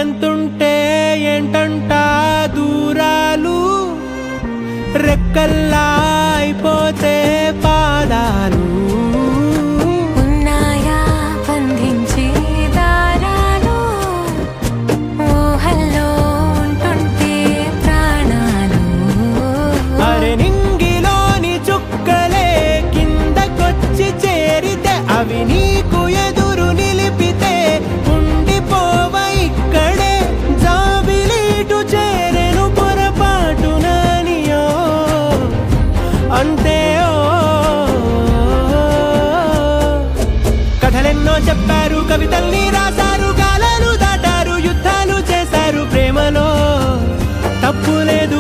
ఎంతుంటే ఏంటంట దూరాలు, రెక్కల్లా అయిపోతే పాదాలు. ఉన్నాయా బంధించే దారాలు, ఊహల్లో ఉంటుంటే ప్రాణాలు. అరే నింగిలోని చుక్కలే కిందకొచ్చి చేరితే, అవి నీకు ఎదురు నిలిపితే ఉండిపోవ ఇక్కడే. జాబిలీటు చేరెను పొరపాటుననియో అంతే. కథలెన్నో చెప్పారు, కవితల్ని రాశారు, కాలాలు దాటారు, యుద్ధాలు చేశారు. ప్రేమలో తప్పు లేదు